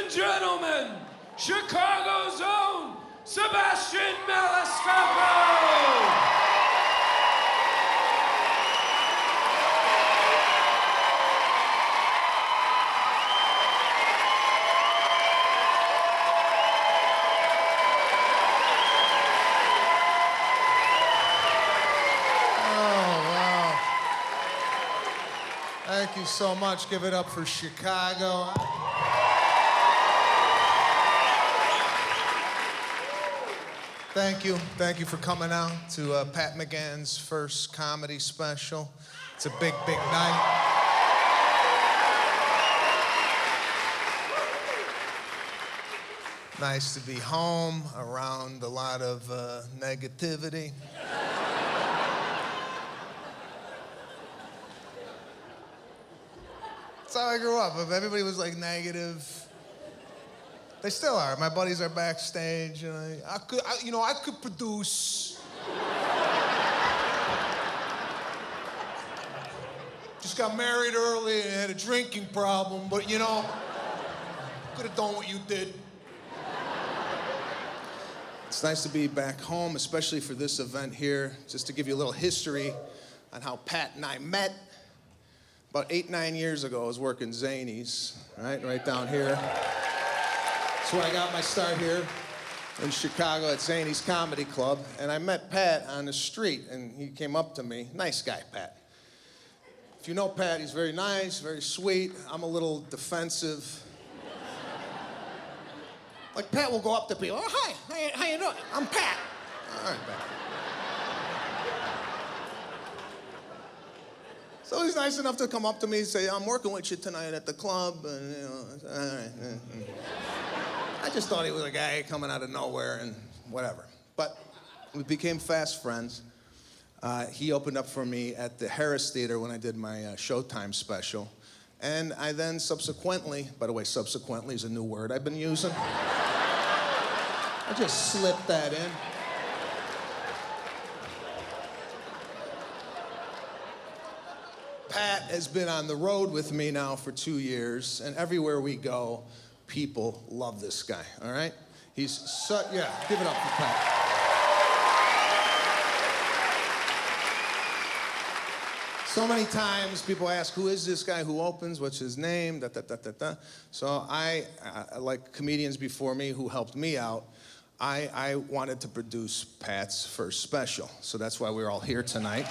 and gentlemen, Chicago's own Sebastian Maniscalco! Thank you so much. Give it up for Chicago. Thank you. Thank you for coming out to Pat McGann's first comedy special. It's a big, big night. Nice to be home around a lot of negativity. That's how I grew up. If everybody was like negative, they still are. My buddies are backstage, and I could produce. Just got married early and had a drinking problem, but could have done what you did. It's nice to be back home, especially for this event here. Just to give you a little history on how Pat and I met. About 8-9 years ago, I was working Zanies, right down here. That's where I got my start here in Chicago at Zanies Comedy Club. And I met Pat on the street, and he came up to me. Nice guy, Pat. If you know Pat, he's very nice, very sweet. I'm a little defensive. Like, Pat will go up to people. Oh, hi, how you doing? I'm Pat. All right, Pat. So he's nice enough to come up to me and say, I'm working with you tonight at the club, and all right. I just thought he was a guy coming out of nowhere and whatever. But we became fast friends. He opened up for me at the Harris Theater when I did my Showtime special. And I then subsequently, by the way, subsequently is a new word I've been using. I just slipped that in. Pat has been on the road with me now for 2 years, and everywhere we go, people love this guy, all right? He's such, yeah, give it up for Pat. So many times people ask, who is this guy who opens? What's his name? So I, like comedians before me who helped me out, I wanted to produce Pat's first special. So that's why we're all here tonight.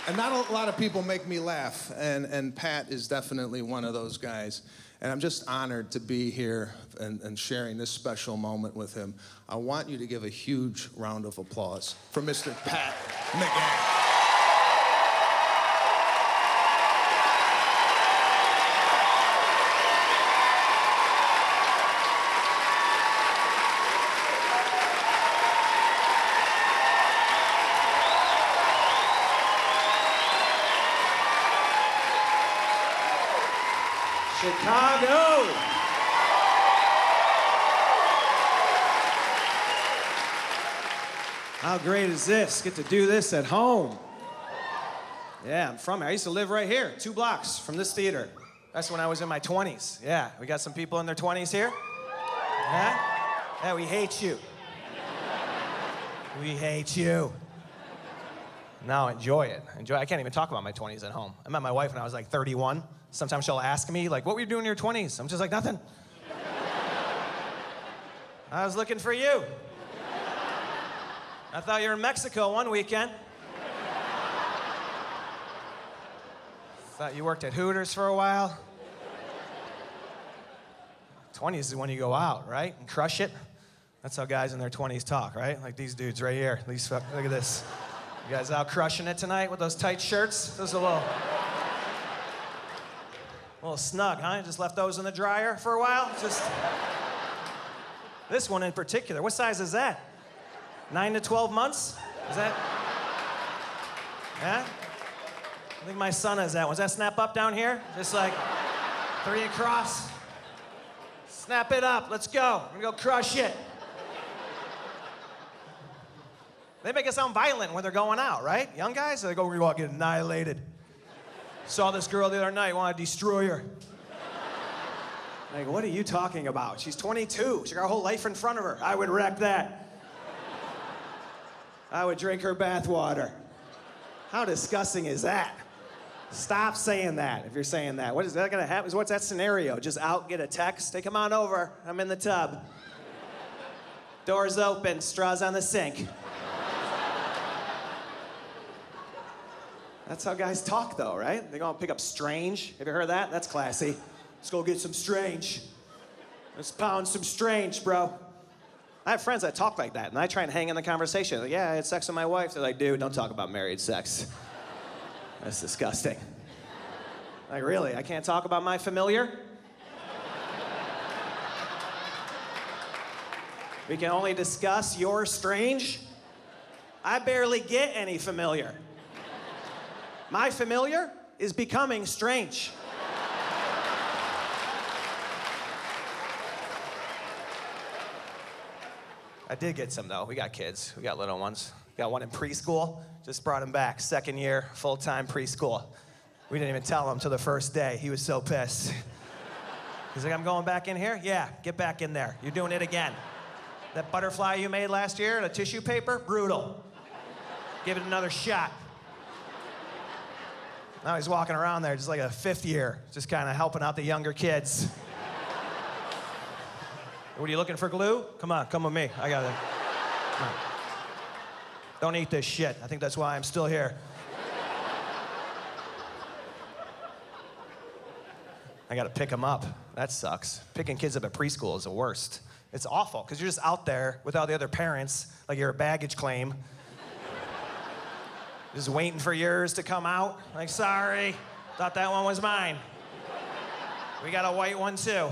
And not a lot of people make me laugh, and Pat is definitely one of those guys. And I'm just honored to be here and sharing this special moment with him. I want you to give a huge round of applause for Mr. Pat McGann. Chicago! How great is this? Get to do this at home. Yeah, I'm from here. I used to live right here, 2 blocks from this theater. That's when I was in my 20s. Yeah, we got some people in their 20s here? Yeah? Yeah, we hate you. We hate you. No, enjoy it. Enjoy. I can't even talk about my 20s at home. I met my wife when I was like 31. Sometimes she'll ask me, like, what were you doing in your 20s? I'm just like, nothing. I was looking for you. I thought you were in Mexico one weekend. Thought you worked at Hooters for a while. 20s is when you go out, right? And crush it. That's how guys in their 20s talk, right? Like these dudes right here. Look at this. You guys out crushing it tonight with those tight shirts? Those are a little snug, huh? Just left those in the dryer for a while? Just this one in particular. What size is that? 9 to 12 months? Is that? Yeah? I think my son has that one. Does that snap up down here? Just like 3 across? Snap it up. Let's go. We're gonna go crush it. They make it sound violent when they're going out, right? Young guys, they go, we're gonna get annihilated. Saw this girl the other night, want to destroy her. Like, what are you talking about? She's 22. She got her whole life in front of her. I would wreck that. I would drink her bathwater. How disgusting is that? Stop saying that if you're saying that. What is that gonna happen? What's that scenario? Just out, get a text? Hey, come on over. I'm in the tub. Doors open, straws on the sink. That's how guys talk though, right? They go and pick up Strange. Have you heard that? That's classy. Let's go get some Strange. Let's pound some Strange, bro. I have friends that talk like that, and I try and hang in the conversation. Like, yeah, I had sex with my wife. They're like, dude, don't talk about married sex. That's disgusting. Like, really? I can't talk about my familiar? We can only discuss your Strange? I barely get any familiar. My familiar is becoming strange. I did get some, though. We got kids. We got little ones. Got one in preschool. Just brought him back. Second year, full-time preschool. We didn't even tell him till the first day. He was so pissed. He's like, I'm going back in here? Yeah, get back in there. You're doing it again. That butterfly you made last year, the tissue paper, brutal. Give it another shot. Now he's walking around there just like a fifth year, just kind of helping out the younger kids. What are you looking for, glue? Come on, come with me. I got it. Don't eat this shit. I think that's why I'm still here. I gotta pick them up. That sucks. Picking kids up at preschool is the worst. It's awful, because you're just out there with all the other parents, like you're a baggage claim. Just waiting for yours to come out. Like, sorry, thought that one was mine. We got a white one, too.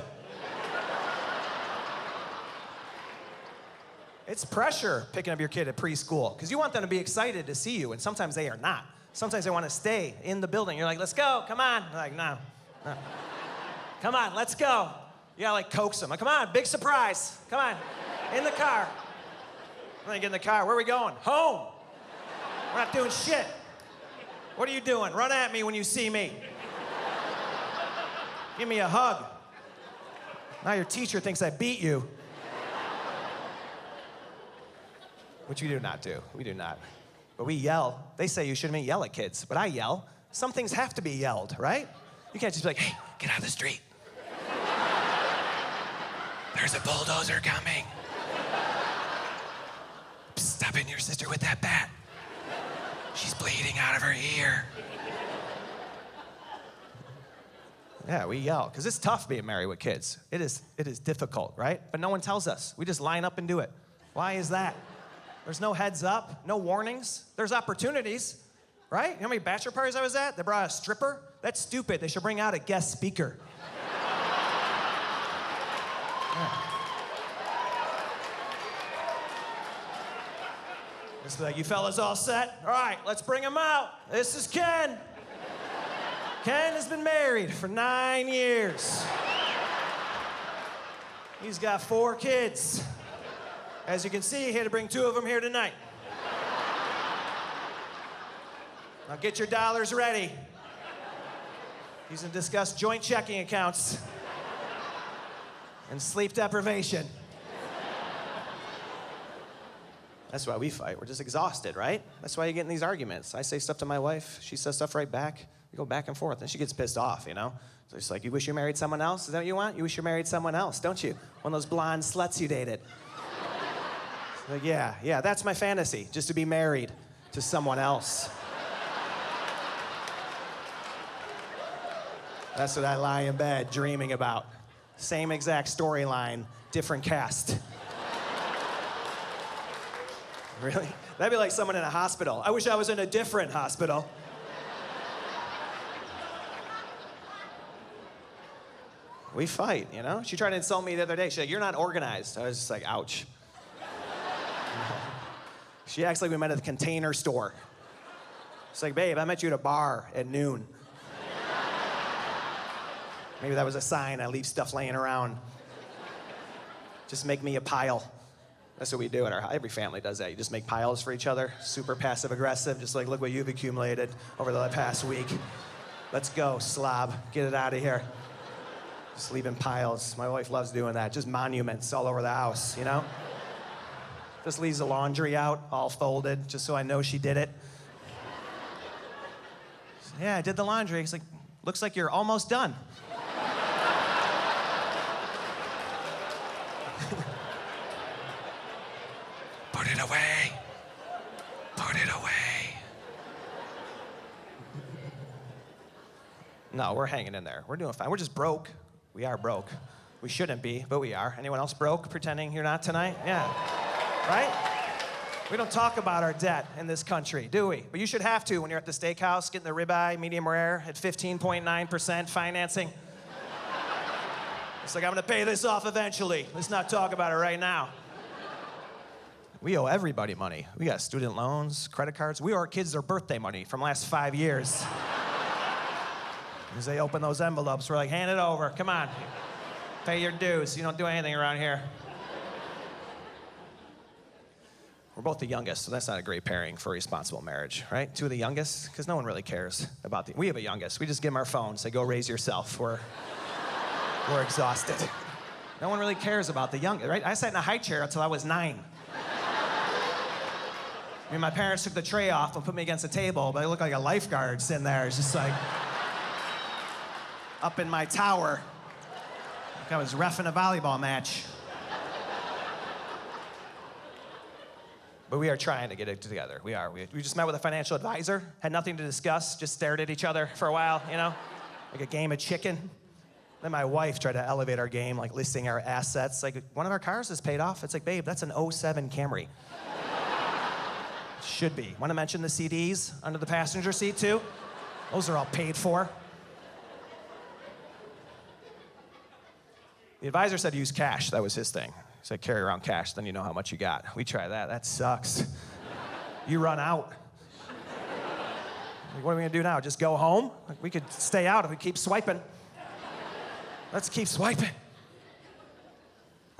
It's pressure picking up your kid at preschool, because you want them to be excited to see you, and sometimes they are not. Sometimes they want to stay in the building. You're like, let's go, come on. They're like, no. Come on, let's go. You gotta like coax them. Like, come on, big surprise. Come on, in the car. When they get in the car, where are we going? Home. We're not doing shit. What are you doing? Run at me when you see me. Give me a hug. Now your teacher thinks I beat you. Which we do not do. We do not. But we yell. They say you shouldn't yell at kids, but I yell. Some things have to be yelled, right? You can't just be like, hey, get out of the street. There's a bulldozer coming. Psst, stop hitting your sister with that bat. She's bleeding out of her ear. Yeah, we yell, because it's tough being married with kids. It is difficult, right? But no one tells us. We just line up and do it. Why is that? There's no heads up, no warnings. There's opportunities, right? You know how many bachelor parties I was at? They brought a stripper? That's stupid. They should bring out a guest speaker. Yeah. Just be like, you fellas all set? All right, let's bring him out. This is Ken. Ken has been married for 9 years. He's got 4 kids. As you can see, he had to bring 2 of them here tonight. Now get your dollars ready. He's gonna discuss joint checking accounts and sleep deprivation. That's why we fight. We're just exhausted, right? That's why you get in these arguments. I say stuff to my wife, she says stuff right back. We go back and forth, and she gets pissed off, you know? So it's like, you wish you married someone else? Is that what you want? You wish you married someone else, don't you? One of those blonde sluts you dated. Like, yeah, that's my fantasy, just to be married to someone else. That's what I lie in bed dreaming about. Same exact storyline, different cast. Really? That'd be like someone in a hospital. I wish I was in a different hospital. We fight, you know? She tried to insult me the other day. She's like, you're not organized. I was just like, ouch. She acts like we met at the Container Store. It's like, babe, I met you at a bar at noon. Maybe that was a sign I leave stuff laying around. Just make me a pile. That's what we do every family does that. You just make piles for each other, super passive aggressive, just like, look what you've accumulated over the past week. Let's go, slob. Get it out of here. Just leaving piles. My wife loves doing that. Just monuments all over the house, you know? Just leaves the laundry out, all folded, just so I know she did it. Yeah, I did the laundry. It's like, looks like you're almost done. Put it away. Put it away. No, we're hanging in there. We're doing fine. We're just broke. We are broke. We shouldn't be, but we are. Anyone else broke, pretending you're not tonight? Yeah. Right? We don't talk about our debt in this country, do we? But you should have to when you're at the steakhouse getting the ribeye, medium rare, at 15.9% financing. It's like, I'm gonna pay this off eventually. Let's not talk about it right now. We owe everybody money. We got student loans, credit cards. We owe our kids their birthday money from the last 5 years. As they open those envelopes, we're like, hand it over, come on. Pay your dues, you don't do anything around here. We're both the youngest, so that's not a great pairing for a responsible marriage, right? Two of the youngest, because no one really cares about we have a youngest. We just give them our phones, say, go raise yourself. We're exhausted. No one really cares about the youngest, right? I sat in a high chair until I was 9. I mean, my parents took the tray off and put me against the table, but I look like a lifeguard sitting there. It's just like, up in my tower, like I was reffing a volleyball match. But we are trying to get it together. We are. We just met with a financial advisor, had nothing to discuss, just stared at each other for a while, you know, like a game of chicken. Then my wife tried to elevate our game, like listing our assets. Like, one of our cars is paid off. It's like, babe, that's an '07 Camry. Should be. Want to mention the CDs under the passenger seat, too? Those are all paid for. The advisor said use cash. That was his thing. He said carry around cash, then you know how much you got. We try that. That sucks. You run out. Like, what are we gonna do now? Just go home? Like, we could stay out if we keep swiping. Let's keep swiping.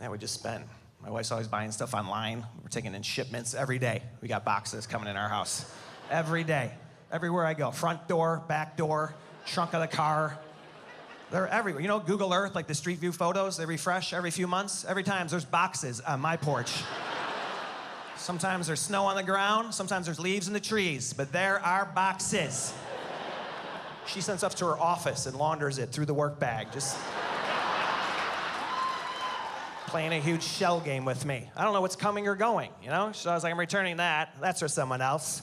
Yeah, we just spend. My wife's always buying stuff online. We're taking in shipments every day. We got boxes coming in our house. Every day. Everywhere I go. Front door, back door, trunk of the car. They're everywhere. You know, Google Earth, like the Street View photos, they refresh every few months. Every time there's boxes on my porch. Sometimes there's snow on the ground, sometimes there's leaves in the trees, but there are boxes. She sends stuff to her office and launders it through the work bag, just playing a huge shell game with me. I don't know what's coming or going, you know? So I was like, I'm returning that. That's for someone else.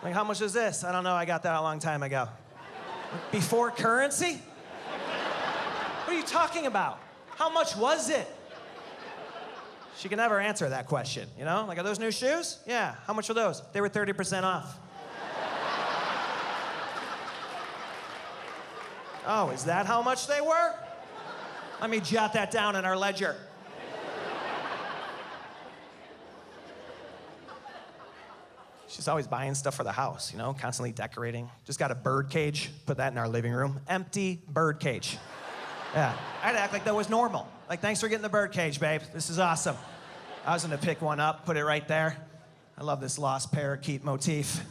Like, how much is this? I don't know, I got that a long time ago. Before currency? What are you talking about? How much was it? She can never answer that question, you know? Like, are those new shoes? Yeah. How much were those? They were 30% off. Oh, is that how much they were? Let me jot that down in our ledger. She's always buying stuff for the house, you know, constantly decorating. Just got a bird cage, put that in our living room. Empty bird cage. Yeah, I'd act like that was normal. Like, thanks for getting the bird cage, babe. This is awesome. I was gonna pick one up, put it right there. I love this lost parakeet motif.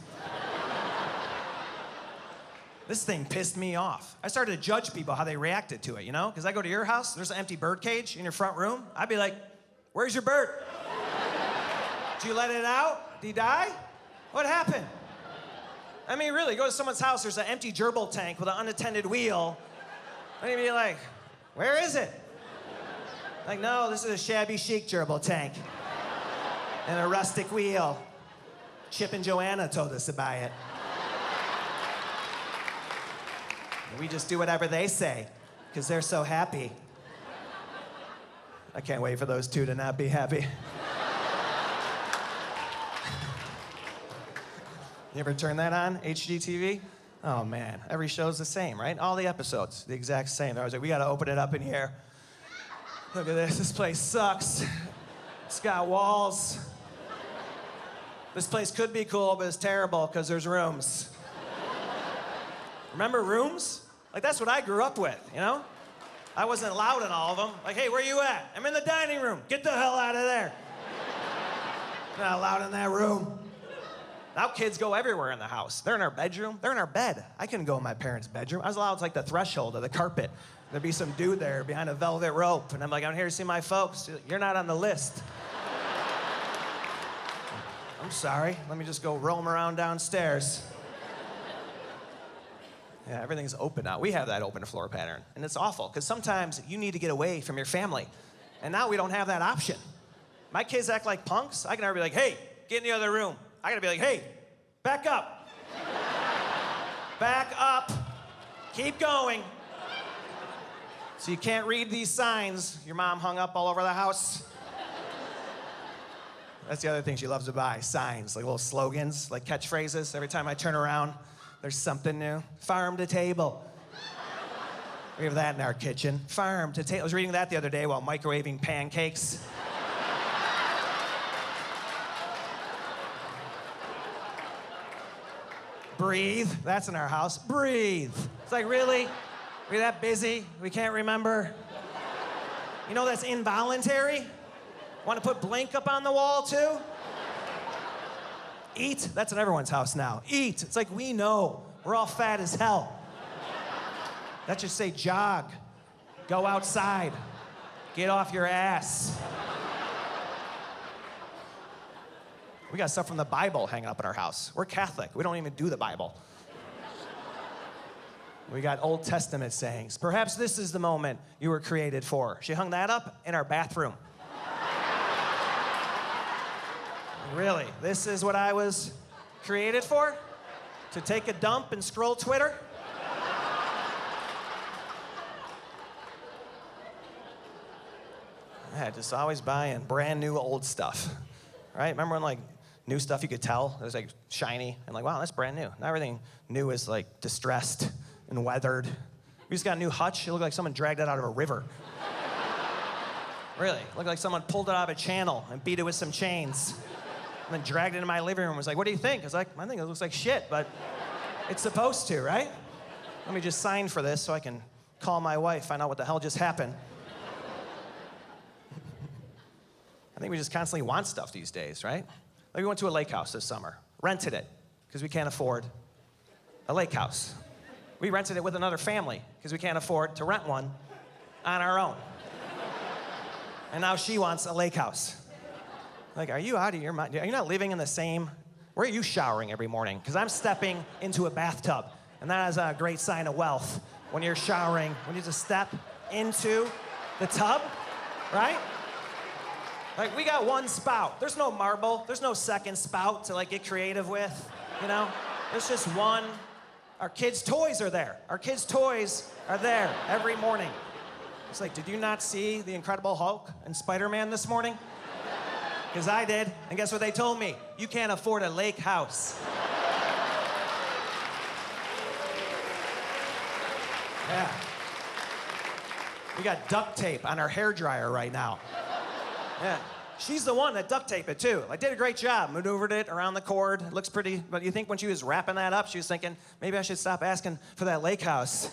This thing pissed me off. I started to judge people how they reacted to it, you know? Because I go to your house, there's an empty bird cage in your front room. I'd be like, where's your bird? Did you let it out? Did he die? What happened? I mean, really, go to someone's house, there's an empty gerbil tank with an unattended wheel. And you'd be like, where is it? Like, no, this is a shabby chic gerbil tank. And a rustic wheel. Chip and Joanna told us to buy it. We just do whatever they say, because they're so happy. I can't wait for those two to not be happy. You ever turn that on, HGTV? Oh man, every show's the same, right? All the episodes, the exact same. I was like, we gotta open it up in here. Look at this place sucks. It's got walls. This place could be cool, but it's terrible because there's rooms. Remember rooms? Like, that's what I grew up with, you know? I wasn't allowed in all of them. Like, hey, where you at? I'm in the dining room. Get the hell out of there. Not allowed in that room. Now kids go everywhere in the house. They're in our bedroom. They're in our bed. I couldn't go in my parents' bedroom. I was allowed to like the threshold of the carpet. There'd be some dude there behind a velvet rope, and I'm like, I'm here to see my folks. You're not on the list. I'm sorry. Let me just go roam around downstairs. Yeah, everything's open now. We have that open floor pattern, and it's awful, because sometimes you need to get away from your family, and now we don't have that option. My kids act like punks. I can never be like, hey, get in the other room. I gotta be like, hey, back up. Back up. Keep going. So you can't read these signs your mom hung up all over the house. That's the other thing she loves to buy, signs, like little slogans, like catchphrases. Every time I turn around, there's something new. Farm to table. We have that in our kitchen. Farm to table. I was reading that the other day while microwaving pancakes. Breathe. That's in our house. Breathe. It's like, really? We're that busy? We can't remember? You know that's involuntary? Want to put blink up on the wall, too? Eat. That's in everyone's house now. Eat. It's like, we know. We're all fat as hell. That should say jog. Go outside. Get off your ass. We got stuff from the Bible hanging up in our house. We're Catholic. We don't even do the Bible. We got Old Testament sayings. Perhaps this is the moment you were created for. She hung that up in our bathroom. Really? This is what I was created for? To take a dump and scroll Twitter? Yeah, just always buying brand new old stuff. Right? Remember when like new stuff you could tell? It was like shiny and like, wow, that's brand new. Now everything new is like distressed and weathered. We just got a new hutch. It looked like someone dragged it out of a river. Really? It looked like someone pulled it out of a channel and beat it with some chains. And then dragged it into my living room and was like, what do you think? I was like, I think it looks like shit, but it's supposed to, right? Let me just sign for this so I can call my wife, find out what the hell just happened. I think we just constantly want stuff these days, right? Like we went to a lake house this summer, rented it, because we can't afford a lake house. We rented it with another family, because we can't afford to rent one on our own. And now she wants a lake house. Like, are you out of your mind? Are you not living in the same... Where are you showering every morning? Because I'm stepping into a bathtub, and that is a great sign of wealth. When you're showering, when you just step into the tub, right? Like, we got one spout. There's no marble. There's no second spout to, like, get creative with, you know? There's just one. Our kids' toys are there. Our kids' toys are there every morning. It's like, did you not see the Incredible Hulk and Spider-Man this morning? Because I did, and guess what they told me? You can't afford a lake house. Yeah. We got duct tape on our hairdryer right now. Yeah. She's the one that duct taped it, too. Like, did a great job. Maneuvered it around the cord. It looks pretty, but you think when she was wrapping that up, she was thinking, maybe I should stop asking for that lake house.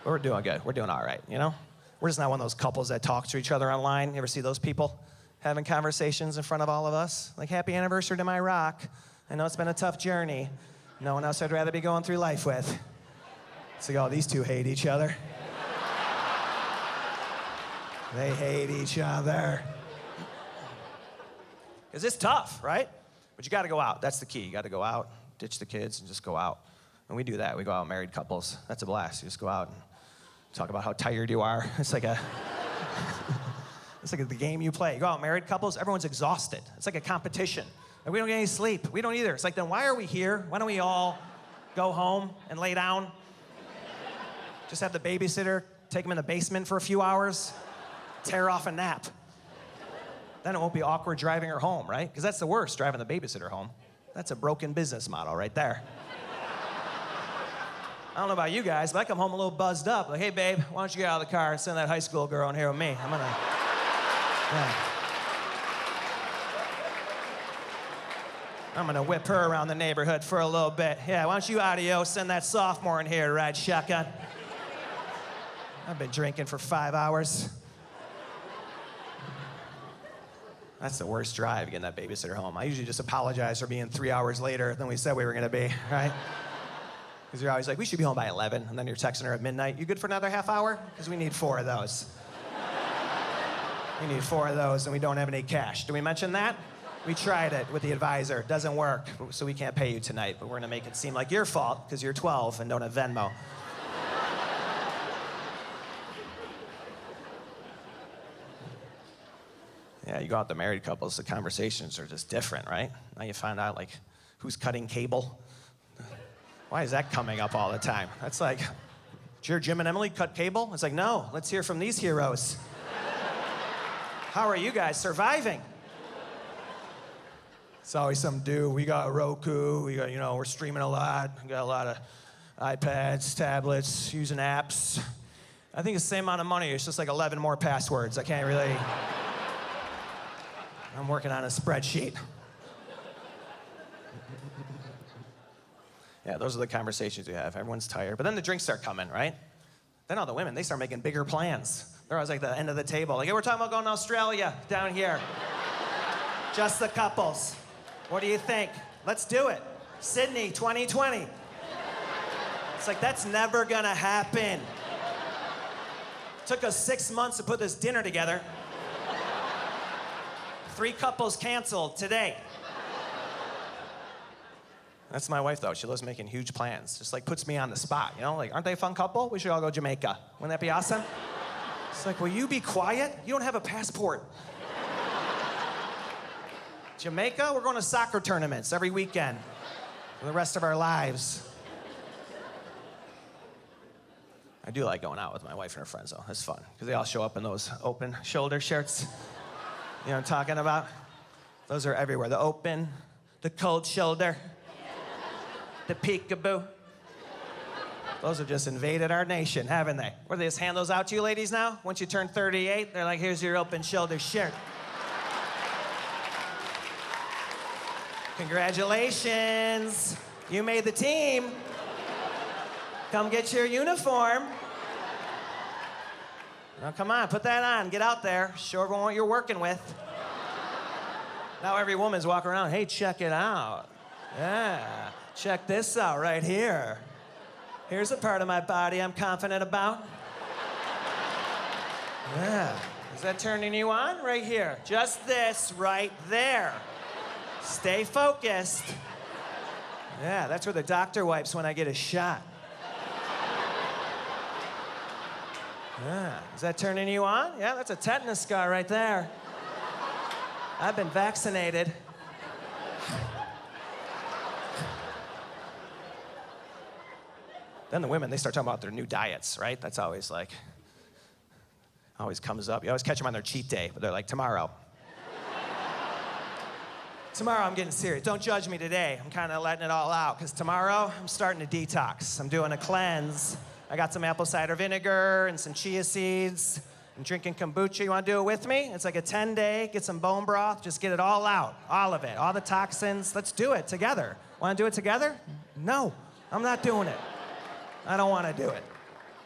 But we're doing good. We're doing all right, you know? We're just not one of those couples that talk to each other online. You ever see those people having conversations in front of all of us? Like, happy anniversary to my rock. I know it's been a tough journey. No one else I'd rather be going through life with. It's like, oh, these two hate each other. They hate each other. Because it's tough, right? But you got to go out. That's the key. You got to go out, ditch the kids, and just go out. And we do that. We go out, married couples. That's a blast. You just go out and talk about how tired you are. It's like the game you play. You go out, married couples, everyone's exhausted. It's like a competition. And we don't get any sleep. We don't either. It's like, then why are we here? Why don't we all go home and lay down? Just have the babysitter take them in the basement for a few hours, tear off a nap. Then it won't be awkward driving her home, right? Because that's the worst, driving the babysitter home. That's a broken business model right there. I don't know about you guys, but I come home a little buzzed up. Like, hey, babe, why don't you get out of the car and send that high school girl in here with me? I'm gonna whip her around the neighborhood for a little bit. Yeah, why don't you, Adio, send that sophomore in here to ride shotgun? I've been drinking for 5 hours. That's the worst drive, getting that babysitter home. I usually just apologize for being 3 hours later than we said we were gonna be, right? Because you're always like, we should be home by 11, and then you're texting her at midnight. You good for another half hour? Because we need 4 of those. We need 4 of those, and we don't have any cash. Did we mention that? We tried it with the advisor. Doesn't work, so we can't pay you tonight, but we're gonna make it seem like your fault because you're 12 and don't have Venmo. Yeah, you go out to married couples, the conversations are just different, right? Now you find out, like, who's cutting cable. Why is that coming up all the time? That's like, did your Jim and Emily cut cable? It's like, no, let's hear from these heroes. How are you guys surviving? It's always some dude. We got Roku, we got, we're streaming a lot. We got a lot of iPads, tablets, using apps. I think it's the same amount of money, it's just like 11 more passwords. I can't really... I'm working on a spreadsheet. Yeah, those are the conversations we have. Everyone's tired. But then the drinks start coming, right? Then all the women, they start making bigger plans. They're always like the end of the table. Like, hey, we're talking about going to Australia down here. Just the couples. What do you think? Let's do it. Sydney, 2020. It's like, that's never gonna happen. Took us 6 months to put this dinner together. 3 couples canceled today. That's my wife, though. She loves making huge plans. Just, like, puts me on the spot, Like, aren't they a fun couple? We should all go Jamaica. Wouldn't that be awesome? It's like, will you be quiet? You don't have a passport. Jamaica? We're going to soccer tournaments every weekend for the rest of our lives. I do like going out with my wife and her friends, though. It's fun, because they all show up in those open shoulder shirts. You know what I'm talking about? Those are everywhere. The open, the cold shoulder, the peekaboo. Those have just invaded our nation, haven't they? Where they just hand those out to you ladies now? Once you turn 38, they're like, here's your open shoulder shirt. Congratulations, you made the team. Come get your uniform. Now, come on, put that on. Get out there. Show everyone what you're working with. Now every woman's walking around, hey, check it out. Yeah, check this out right here. Here's a part of my body I'm confident about. Yeah, is that turning you on? Right here. Just this right there. Stay focused. Yeah, that's where the doctor wipes when I get a shot. Yeah, is that turning you on? Yeah, that's a tetanus scar right there. I've been vaccinated. Then the women, they start talking about their new diets, right? That's always like, always comes up. You always catch them on their cheat day, but they're like, tomorrow. Tomorrow I'm getting serious. Don't judge me today. I'm kind of letting it all out, because tomorrow I'm starting to detox. I'm doing a cleanse. I got some apple cider vinegar and some chia seeds. I'm drinking kombucha. You want to do it with me? It's like a 10-day. Get some bone broth. Just get it all out. All of it. All the toxins. Let's do it together. Want to do it together? No, I'm not doing it. I don't want to do it.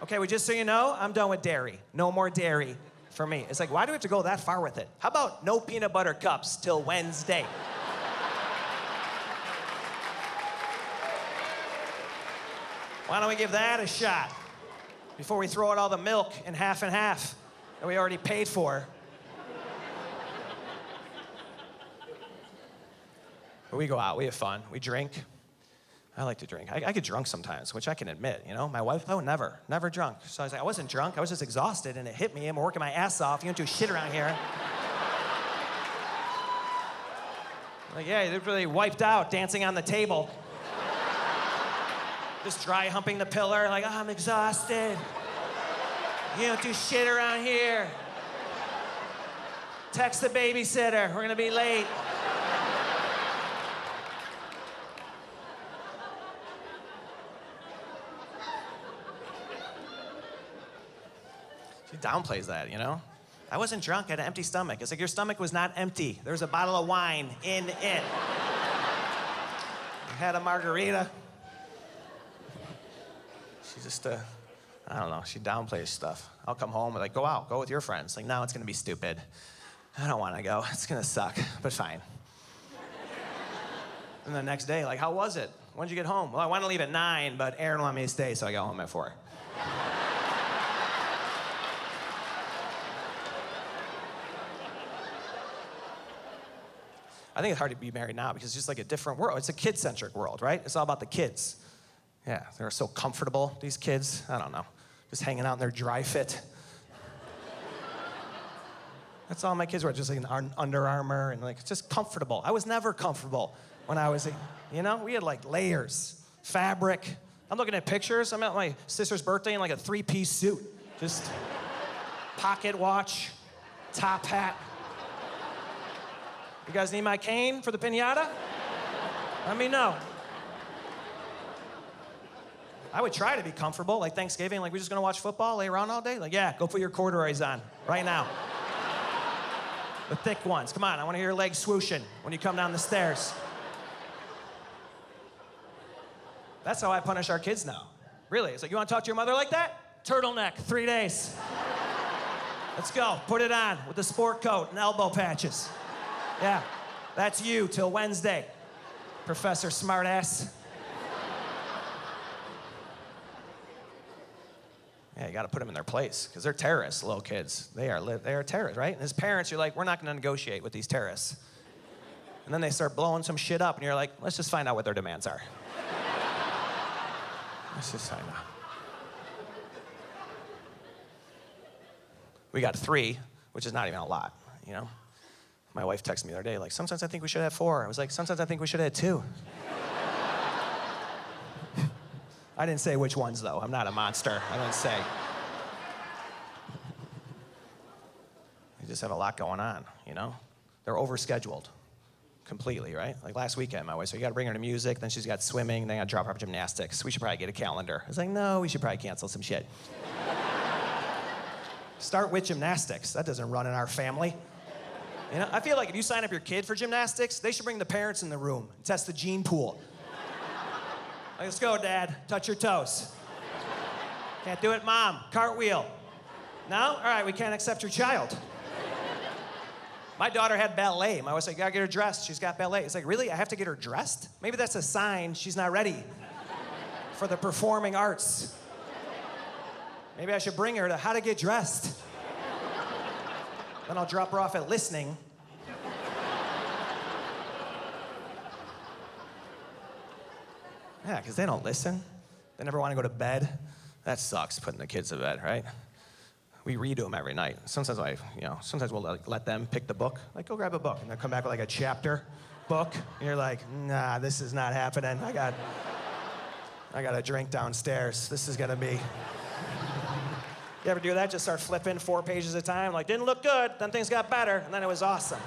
Okay, well, just so you know, I'm done with dairy. No more dairy for me. It's like, why do we have to go that far with it? How about no peanut butter cups till Wednesday? Why don't we give that a shot before we throw out all the milk in half and half that we already paid for? But we go out, we have fun, we drink. I like to drink. I get drunk sometimes, which I can admit, My wife, oh, never drunk. So I was like, I wasn't drunk, I was just exhausted, and it hit me. I'm working my ass off. You don't do shit around here. Like, yeah, they're really wiped out dancing on the table. Just dry humping the pillar, like, oh, I'm exhausted. You don't do shit around here. Text the babysitter, we're gonna be late. She downplays that, I wasn't drunk, I had an empty stomach. It's like, your stomach was not empty. There was a bottle of wine in it. I had a margarita. She just, I don't know, she downplays stuff. I'll come home and like, go out, go with your friends. Like, no, it's gonna be stupid. I don't want to go. It's going to suck, but fine. And the next day, like, how was it? When did you get home? Well, I wanted to leave at 9, but Aaron wanted me to stay, so I got home at 4. I think it's hard to be married now because it's just like a different world. It's a kid-centric world, right? It's all about the kids. Yeah, they're so comfortable, these kids. I don't know. Just hanging out in their dry fit. That's all my kids were, just like in Under Armour and like just comfortable. I was never comfortable when I was, we had like layers, fabric. I'm looking at pictures. I'm at my sister's birthday in like a 3-piece suit. Just pocket watch, top hat. You guys need my cane for the piñata? Let me know. I would try to be comfortable, like Thanksgiving, like we're just gonna watch football, lay around all day? Like, yeah, go put your corduroys on right now. The thick ones. Come on, I wanna hear your legs swooshing when you come down the stairs. That's how I punish our kids now. Really, it's like, you wanna talk to your mother like that? Turtleneck, 3 days. Let's go, put it on with the sport coat and elbow patches. Yeah, that's you till Wednesday, Professor Smartass. Yeah, you got to put them in their place because they're terrorists, little kids. They are terrorists, right? And as parents, you're like, we're not going to negotiate with these terrorists. And then they start blowing some shit up, and you're like, let's just find out what their demands are. Let's just find out. We got 3, which is not even a lot, My wife texted me the other day, like, sometimes I think we should have 4. I was like, sometimes I think we should have 2. I didn't say which ones, though. I'm not a monster. I didn't say. They just have a lot going on, They're overscheduled completely, right? Like last weekend, my wife said, you got to bring her to music, then she's got swimming, then I got to drop her off gymnastics. We should probably get a calendar. I was like, no, we should probably cancel some shit. Start with gymnastics. That doesn't run in our family. I feel like if you sign up your kid for gymnastics, they should bring the parents in the room and test the gene pool. Like, let's go, Dad. Touch your toes. Can't do it, Mom. Cartwheel. No? All right, we can't accept your child. My daughter had ballet. My wife said, you gotta get her dressed. She's got ballet. It's like, really? I have to get her dressed? Maybe that's a sign she's not ready for the performing arts. Maybe I should bring her to how to get dressed. Then I'll drop her off at listening. Yeah, because they don't listen. They never want to go to bed. That sucks, putting the kids to bed, right? We read to them every night. Sometimes sometimes we'll let them pick the book. Like, go grab a book. And they'll come back with like a chapter book. And you're like, nah, this is not happening. I got a drink downstairs. This is gonna be. You ever do that? Just start flipping 4 pages at a time. Like, didn't look good, then things got better, and then it was awesome.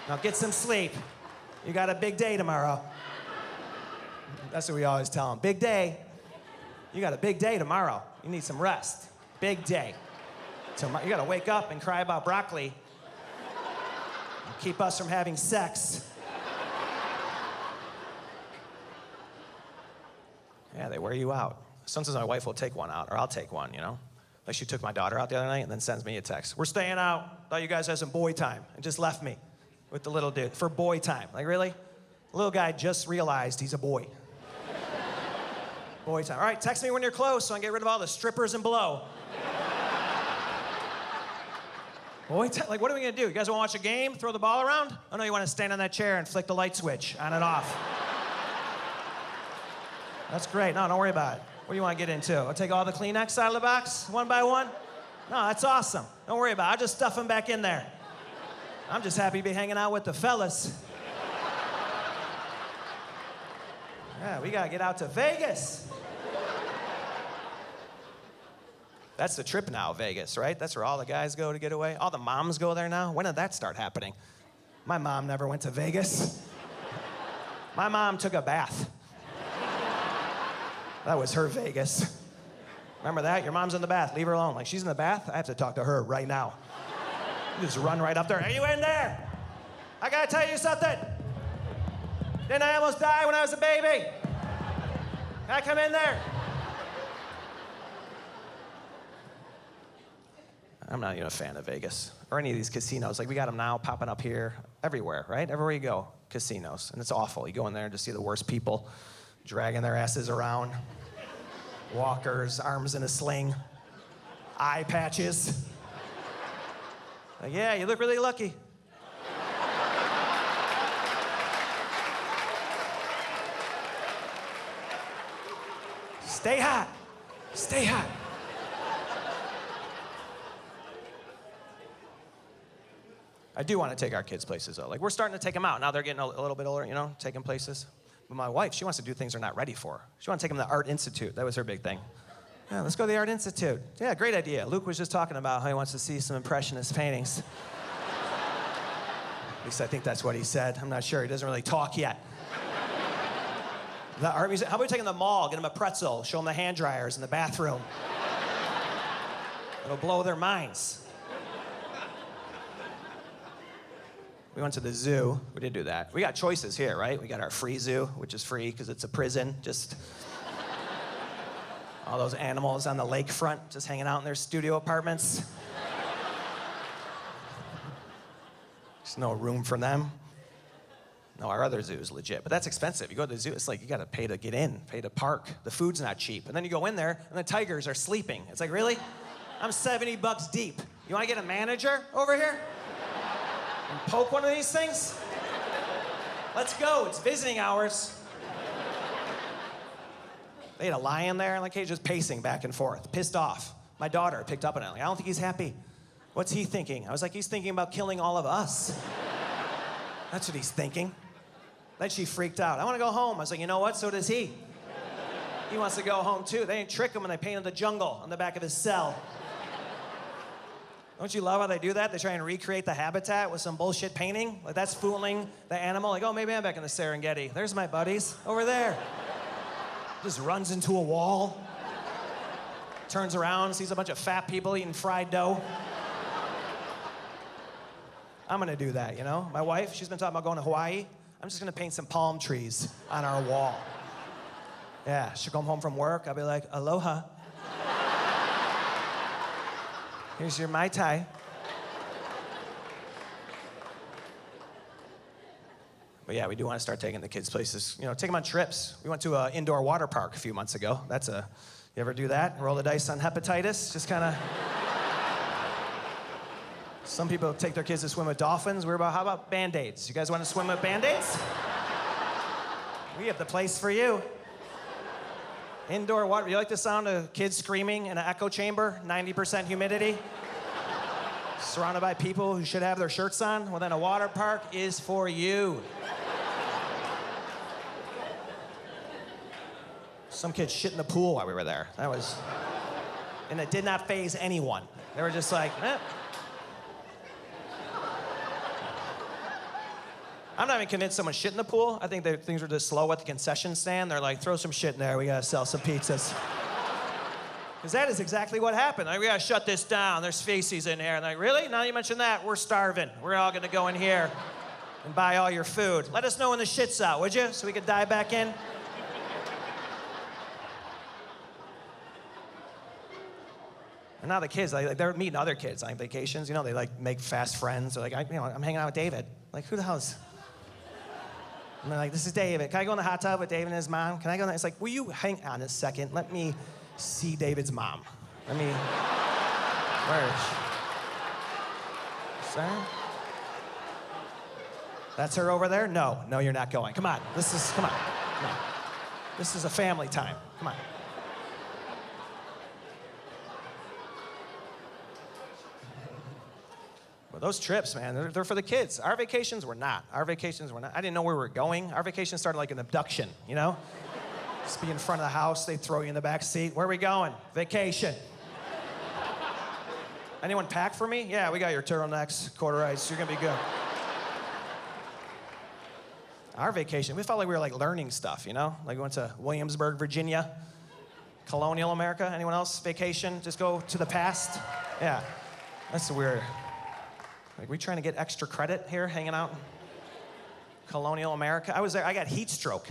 Now get some sleep. You got a big day tomorrow. That's what we always tell them. Big day. You got a big day tomorrow. You need some rest. Big day. You gotta wake up and cry about broccoli. And keep us from having sex. Yeah, they wear you out. Sometimes my wife will take one out, or I'll take one, Like she took my daughter out the other night and then sends me a text. We're staying out. Thought you guys had some boy time. And just left me with the little dude for boy time. Like, really? The little guy just realized he's a boy. Boy time. All right, text me when you're close so I can get rid of all the strippers and blow. Boy time? Like, what are we gonna do? You guys wanna watch a game? Throw the ball around? Oh no, you wanna stand on that chair and flick the light switch on and off. That's great. No, don't worry about it. What do you want to get into? I'll take all the Kleenex out of the box, one by one? No, that's awesome. Don't worry about it. I'll just stuff them back in there. I'm just happy to be hanging out with the fellas. Yeah, we got to get out to Vegas. That's the trip now, Vegas, right? That's where all the guys go to get away. All the moms go there now. When did that start happening? My mom never went to Vegas. My mom took a bath. That was her Vegas. Remember that? Your mom's in the bath. Leave her alone. Like, she's in the bath? I have to talk to her right now. You just run right up there. Are you in there? I gotta tell you something. Didn't I almost die when I was a baby? Can I come in there? I'm not even a fan of Vegas or any of these casinos. Like, we got them now popping up here everywhere, right? Everywhere you go, casinos. And it's awful. You go in there and just see the worst people dragging their asses around. Walkers, arms in a sling, eye patches. Like, yeah, you look really lucky. Stay hot. Stay hot. I do want to take our kids places, though. Like, we're starting to take them out. Now they're getting a little bit older, you know, taking places. But my wife, she wants to do things they're not ready for. She wants to take them to the Art Institute. That was her big thing. Yeah, let's go to the Art Institute. Yeah, great idea. Luke was just talking about how he wants to see some Impressionist paintings. At least I think that's what he said. I'm not sure. He doesn't really talk yet. The art museum. How about we take them to the mall, get them a pretzel, show them the hand dryers in the bathroom. It'll blow their minds. We went to the zoo. We did do that. We got choices here, right? We got our free zoo, which is free because it's a prison. Just all those animals on the lakefront just hanging out in their studio apartments. There's no room for them. No, our other zoo is legit, but that's expensive. You go to the zoo, it's like you gotta pay to get in, pay to park. The food's not cheap. And then you go in there, and the tigers are sleeping. It's like, really? I'm $70 deep. You wanna get a manager over here? And poke one of these things? Let's go, it's visiting hours. They had a lion there, like, he's just pacing back and forth, pissed off. My daughter picked up on it, like, I don't think he's happy. What's he thinking? I was like, he's thinking about killing all of us. That's what he's thinking. Then she freaked out. I want to go home. I was like, you know what? So does he. He wants to go home too. They didn't trick him when they painted the jungle on the back of his cell. Don't you love how they do that? They try and recreate the habitat with some bullshit painting. Like, that's fooling the animal. Like, oh, maybe I'm back in the Serengeti. There's my buddies over there. Just runs into a wall. Turns around, sees a bunch of fat people eating fried dough. I'm gonna do that, you know? My wife, she's been talking about going to Hawaii. I'm just gonna paint some palm trees on our wall. Yeah, she'll come home from work. I'll be like, aloha. Here's your Mai Tai. But yeah, we do want to start taking the kids places. You know, take them on trips. We went to an indoor water park a few months ago. You ever do that? Roll the dice on hepatitis? Just kind of. Some people take their kids to swim with dolphins. How about Band-Aids? You guys want to swim with Band-Aids? We have the place for you. Indoor water. You like the sound of kids screaming in an echo chamber, 90% humidity? Surrounded by people who should have their shirts on? Well, then a water park is for you. Some kids shit in the pool while we were there. And it did not faze anyone. They were just like, eh. I'm not even convinced someone shit in the pool. I think things were just slow at the concession stand. They're like, throw some shit in there. We gotta sell some pizzas. Because that is exactly what happened. Like, we gotta shut this down. There's feces in here. And like, really? Now you mention that, we're starving. We're all gonna go in here and buy all your food. Let us know when the shit's out, would you? So we could dive back in. And now the kids, they're meeting other kids on vacations. You know, they like make fast friends. They're like, I'm hanging out with David. Like, who the hell is? And they're like, this is David. Can I go in the hot tub with David and his mom? Can I go in there? It's like, will you hang on a second? Let me see David's mom. Where is she? Sarah? That's her over there? No, you're not going. Come on, come on. This is a family time. Come on. Well, those trips, man, they're for the kids. Our vacations were not. I didn't know where we were going. Our vacation started like an abduction, you know? Just be in front of the house, they'd throw you in the back seat. Where are we going? Vacation. Anyone pack for me? Yeah, we got your turtlenecks, quarter ice, you're gonna be good. Our vacation, we felt like we were like learning stuff, you know? Like we went to Williamsburg, Virginia, colonial America. Anyone else? Vacation, just go to the past? Yeah, that's weird. Like, we trying to get extra credit here, hanging out in colonial America? I was there, I got heat stroke.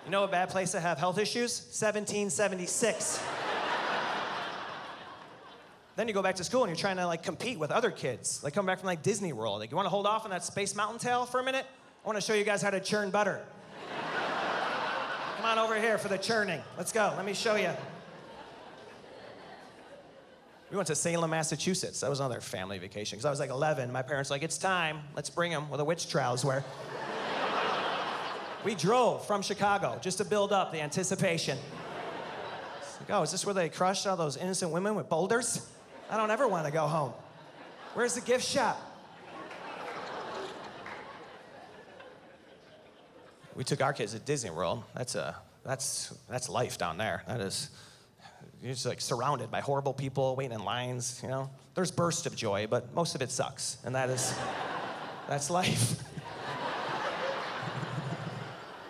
You know a bad place to have health issues? 1776. Then you go back to school and you're trying to like compete with other kids, like coming back from like Disney World. Like, you want to hold off on that Space Mountain tale for a minute? I want to show you guys how to churn butter. Come on over here for the churning. Let's go. Let me show you. We went to Salem, Massachusetts. That was another family vacation because I was like 11. My parents were like, it's time. Let's bring him with a witch trowels where. We drove from Chicago just to build up the anticipation. It's like, oh, is this where they crushed all those innocent women with boulders? I don't ever want to go home. Where's the gift shop? We took our kids to Disney World. That's life down there. That is, you're just like surrounded by horrible people waiting in lines, you know? There's bursts of joy, but most of it sucks, and that's life.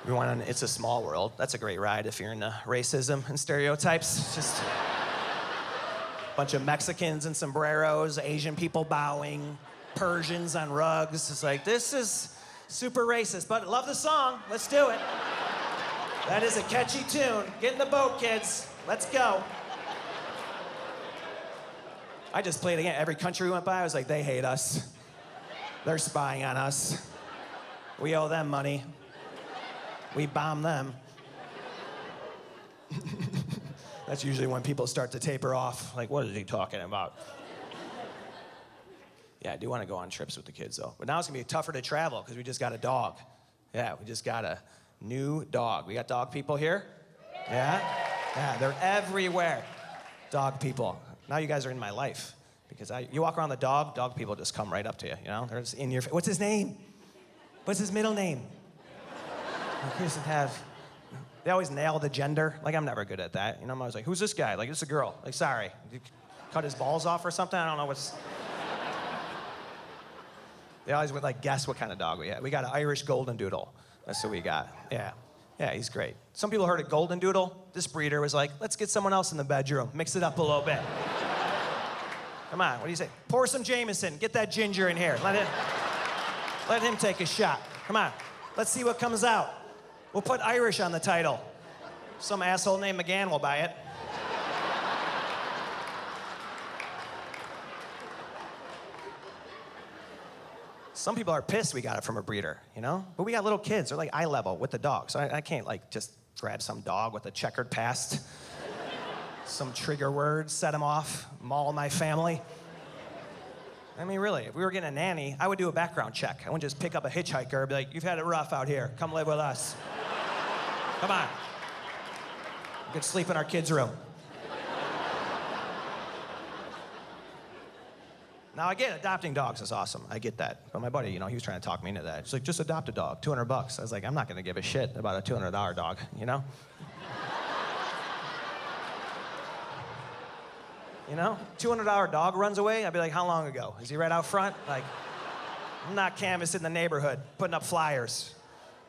We went on It's a Small World. That's a great ride if you're into racism and stereotypes. Just a bunch of Mexicans in sombreros, Asian people bowing, Persians on rugs. It's like, this is super racist, but love the song. Let's do it. That is a catchy tune. Get in the boat, kids. Let's go. I just played again. Every country we went by, I was like, they hate us. They're spying on us. We owe them money. We bomb them. That's usually when people start to taper off. Like, what is he talking about? Yeah, I do want to go on trips with the kids, though. But now it's going to be tougher to travel because we just got a dog. Yeah, we just got a new dog. We got dog people here? Yeah? Yeah, they're everywhere. Dog people. Now you guys are in my life. Because you walk around the dog people just come right up to you, you know? They're just in your face. What's his name? What's his middle name? They always nail the gender. Like, I'm never good at that. You know, I'm always like, who's this guy? Like, it's a girl. Like, sorry. You cut his balls off or something? I don't know what's... They always would, like, guess what kind of dog we had. We got an Irish golden doodle. That's what we got. Yeah. Yeah, he's great. Some people heard of golden doodle. This breeder was like, let's get someone else in the bedroom. Mix it up a little bit. Come on, what do you say? Pour some Jameson. Get that ginger in here. Let him take a shot. Come on. Let's see what comes out. We'll put Irish on the title. Some asshole named McGann will buy it. Some people are pissed we got it from a breeder, you know? But we got little kids. They're like eye level with the dog. So I can't, like, just grab some dog with a checkered past, some trigger words, set him off, maul my family. I mean, really, if we were getting a nanny, I would do a background check. I wouldn't just pick up a hitchhiker and be like, you've had it rough out here. Come live with us. Come on. You could sleep in our kids' room. Now, I get adopting dogs is awesome. I get that. But my buddy, you know, he was trying to talk me into that. He's like, just adopt a dog, $200. I was like, I'm not going to give a shit about a $200 dog, you know? You know, $200 dog runs away, I'd be like, how long ago? Is he right out front? Like, I'm not canvassing the neighborhood, putting up flyers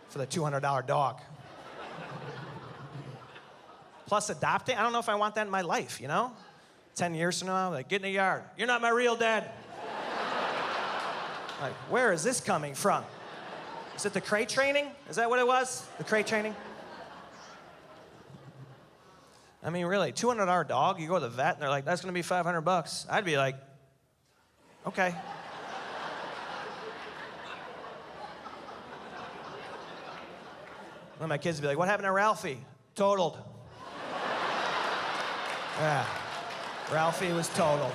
for the $200 dog. Plus adopting, I don't know if I want that in my life, you know? 10 years from now, like, get in the yard. You're not my real dad. Like, where is this coming from? Is it the crate training? Is that what it was? The crate training? I mean, really, $200 dog, you go to the vet, and they're like, that's gonna be $500. I'd be like, okay. Then my kids would be like, what happened to Ralphie? Totaled. Yeah, Ralphie was totaled.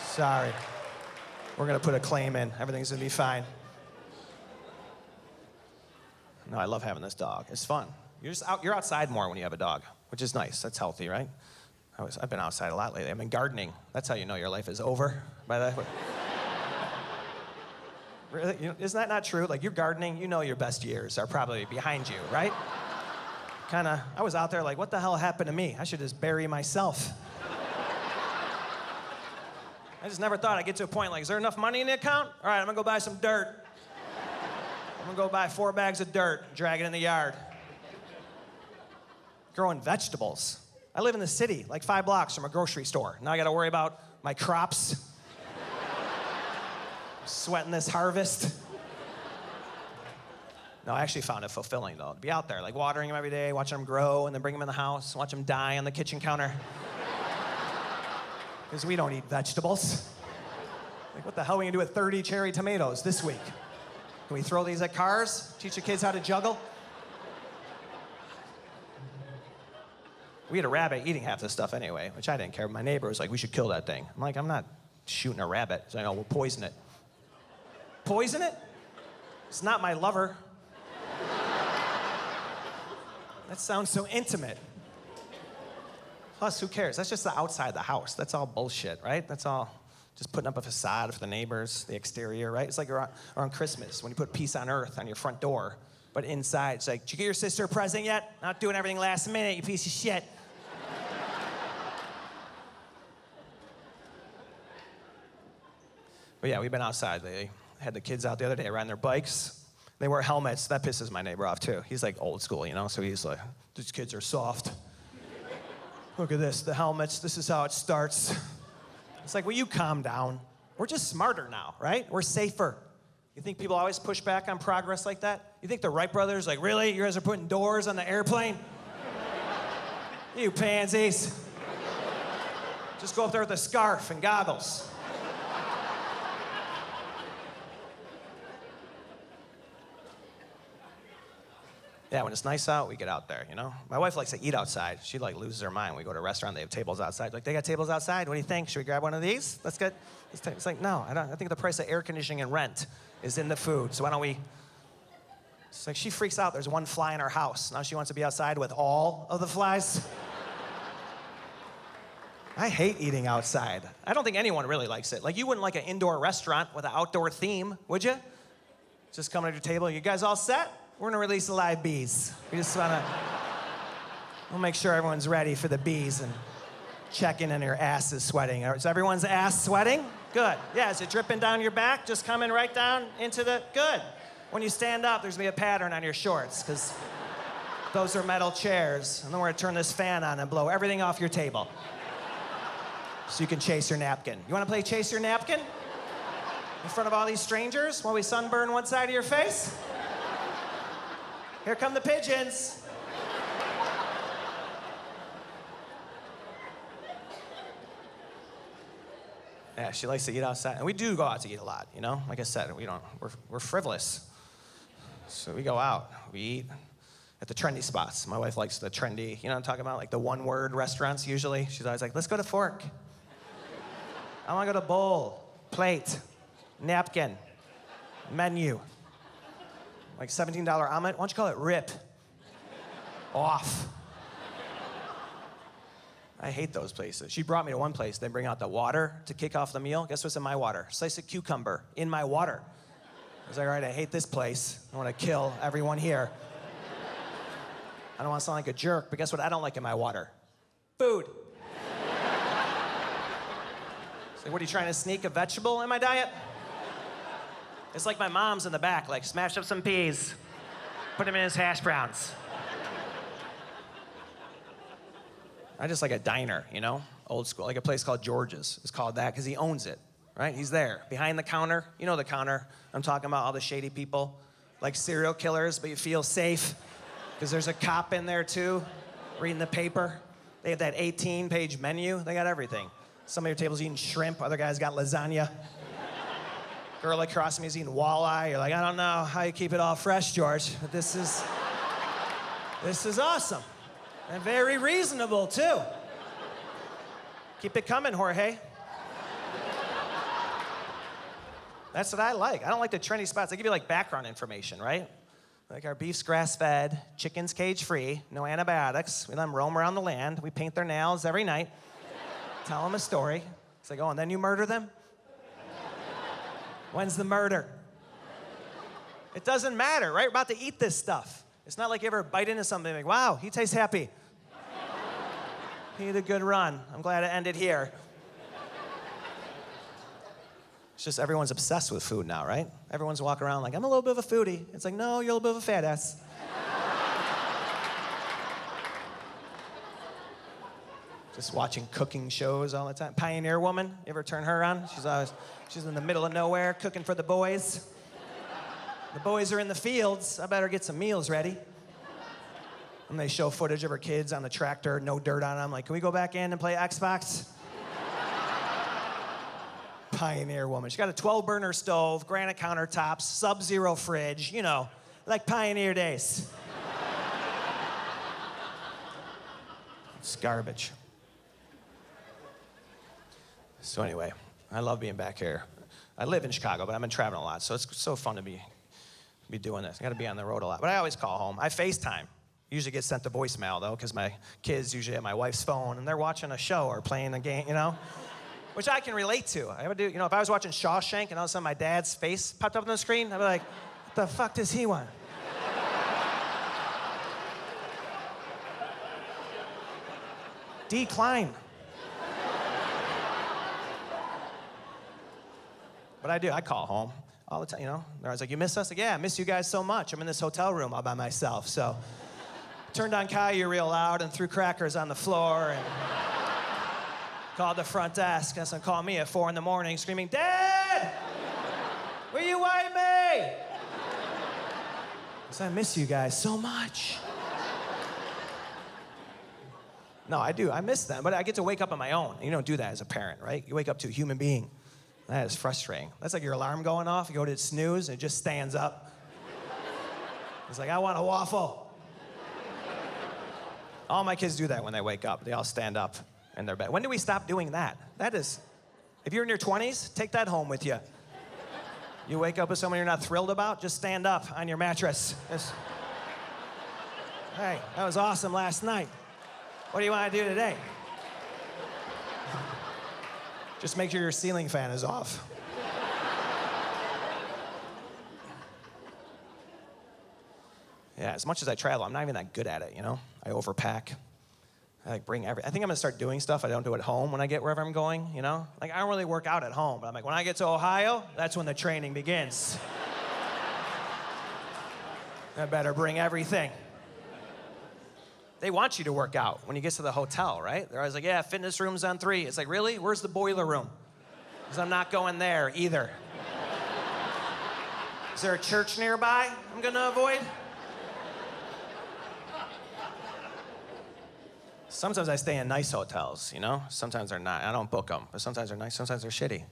Sorry. We're gonna put a claim in. Everything's gonna be fine. No, I love having this dog. It's fun. You're outside more when you have a dog, which is nice. That's healthy, right? I've been outside a lot lately. I've been gardening. That's how you know your life is over. By that. Really? Isn't that not true? Like, you're gardening, you know your best years are probably behind you, right? I was out there like, what the hell happened to me? I should just bury myself. I just never thought I'd get to a point like, is there enough money in the account? All right, I'm gonna go buy some dirt. I'm gonna go buy 4 bags of dirt, drag it in the yard. Growing vegetables. I live in the city, like 5 blocks from a grocery store. Now I gotta worry about my crops. Sweating this harvest. No, I actually found it fulfilling, though, to be out there, like watering them every day, watching them grow, and then bring them in the house, watch them die on the kitchen counter. because we don't eat vegetables. Like, what the hell are we gonna do with 30 cherry tomatoes this week? Can we throw these at cars? Teach the kids how to juggle? We had a rabbit eating half this stuff anyway, which I didn't care. My neighbor was like, we should kill that thing. I'm like, I'm not shooting a rabbit. So I know, we'll poison it. Poison it? It's not my lover. That sounds so intimate. Plus, who cares? That's just the outside of the house. That's all bullshit, right? That's all just putting up a facade for the neighbors, the exterior, right? It's like around Christmas when you put peace on earth on your front door, but inside it's like, did you get your sister a present yet? Not doing everything last minute, you piece of shit. But yeah, we've been outside lately. Had the kids out the other day riding their bikes. They wear helmets. That pisses my neighbor off too. He's like old school, you know? So he's like, these kids are soft. Look at this, the helmets, this is how it starts. It's like, will you calm down? We're just smarter now, right? We're safer. You think people always push back on progress like that? You think the Wright brothers, like, really? You guys are putting doors on the airplane? You pansies. Just go up there with a scarf and goggles. Yeah, when it's nice out, we get out there, you know? My wife likes to eat outside. She, like, loses her mind. We go to a restaurant, they have tables outside. Like, they got tables outside? What do you think? Should we grab one of these? It's like, no, I think the price of air conditioning and rent is in the food, so why don't we? It's like, she freaks out. There's one fly in our house. Now she wants to be outside with all of the flies. I hate eating outside. I don't think anyone really likes it. Like, you wouldn't like an indoor restaurant with an outdoor theme, would you? Just come to your table, you guys all set? We're gonna release the live bees. We just we'll make sure everyone's ready for the bees and check in and your ass is sweating. Is everyone's ass sweating? Good. Yeah, is it dripping down your back? Just coming right down into the, good. When you stand up, there's gonna be a pattern on your shorts, because those are metal chairs. And then we're gonna turn this fan on and blow everything off your table. So you can chase your napkin. You wanna play chase your napkin? In front of all these strangers while we sunburn one side of your face? Here come the pigeons. Yeah, she likes to eat outside. And we do go out to eat a lot, you know? Like I said, we're frivolous. So we go out, we eat at the trendy spots. My wife likes the trendy, you know what I'm talking about? Like the one-word restaurants usually. She's always like, let's go to Fork. I wanna go to bowl, plate, napkin, menu. Like $17 omelet, why don't you call it rip? Off. I hate those places. She brought me to one place, they bring out the water to kick off the meal. Guess what's in my water? Slice of cucumber in my water. I was like, all right, I hate this place. I wanna kill everyone here. I don't wanna sound like a jerk, but guess what I don't like in my water? Food. So what, are you trying to sneak a vegetable in my diet? It's like my mom's in the back, like, smash up some peas, put them in his hash browns. I just like a diner, you know? Old school, like a place called George's. It's called that because he owns it, right? He's there, behind the counter. You know the counter. I'm talking about all the shady people, like serial killers, but you feel safe because there's a cop in there too, reading the paper. They have that 18-page menu. They got everything. Some of your tables eating shrimp, other guys got lasagna. Girl across from me is eating walleye. You're like, I don't know how you keep it all fresh, George, but this is awesome. And very reasonable, too. Keep it coming, Jorge. That's what I like. I don't like the trendy spots. They give you, like, background information, right? Like, our beef's grass-fed, chicken's cage-free, no antibiotics. We let them roam around the land. We paint their nails every night. Tell them a story. It's like, oh, and then you murder them? When's the murder? It doesn't matter, right? We're about to eat this stuff. It's not like you ever bite into something like, wow, he tastes happy. He had a good run. I'm glad it ended here. It's just everyone's obsessed with food now, right? Everyone's walking around like, I'm a little bit of a foodie. It's like, no, you're a little bit of a fat ass. Just watching cooking shows all the time. Pioneer Woman, you ever turn her on? She's in the middle of nowhere cooking for the boys. The boys are in the fields. I better get some meals ready. And they show footage of her kids on the tractor, no dirt on them. Like, can we go back in and play Xbox? Pioneer woman. She got a 12-burner stove, granite countertops, sub-zero fridge, you know, like pioneer days. It's garbage. So anyway, I love being back here. I live in Chicago, but I've been traveling a lot, so it's so fun to be doing this. I gotta be on the road a lot, but I always call home. I FaceTime. Usually get sent to voicemail, though, because my kids usually have my wife's phone, and they're watching a show or playing a game, you know? Which I can relate to. I would do, you know, if I was watching Shawshank and all of a sudden my dad's face popped up on the screen, I'd be like, what the fuck does he want? Decline. But I do, I call home all the time, you know? I was like, you miss us? Like, yeah, I miss you guys so much. I'm in this hotel room all by myself, so. Turned on Caillou real loud and threw crackers on the floor and called the front desk. And someone called me at 4 a.m. screaming, Dad! Will you wipe me? I said, I miss you guys so much. No, I do. I miss them, but I get to wake up on my own. You don't do that as a parent, right? You wake up to a human being. That is frustrating. That's like your alarm going off. You go to snooze, and it just stands up. It's like, I want a waffle. All my kids do that when they wake up. They all stand up in their bed. When do we stop doing that? That is, if you're in your 20s, take that home with you. You wake up with someone you're not thrilled about, just stand up on your mattress. Just, hey, that was awesome last night. What do you want to do today? Just make sure your ceiling fan is off. Yeah, as much as I travel, I'm not even that good at it, you know? I overpack. I like bring I think I'm gonna start doing stuff I don't do at home when I get wherever I'm going, you know? Like, I don't really work out at home, but I'm like, when I get to Ohio, that's when the training begins. I better bring everything. They want you to work out when you get to the hotel, right? They're always like, yeah, fitness room's on 3. It's like, really? Where's the boiler room? Because I'm not going there either. Is there a church nearby I'm gonna avoid? Sometimes I stay in nice hotels, you know? Sometimes they're not. I don't book them, but sometimes they're nice, sometimes they're shitty.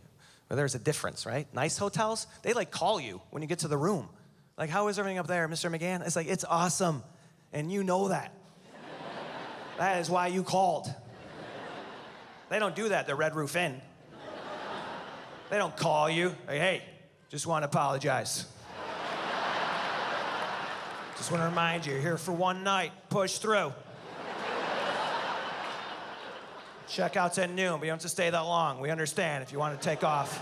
But there's a difference, right? Nice hotels, they like call you when you get to the room. Like, how is everything up there, Mr. McGann? It's like, it's awesome, and you know that. That is why you called. They don't do that at the Red Roof Inn. They don't call you, like, hey, just want to apologize. Just want to remind you, you're here for one night, push through. Checkout's at noon, but you don't have to stay that long. We understand if you want to take off.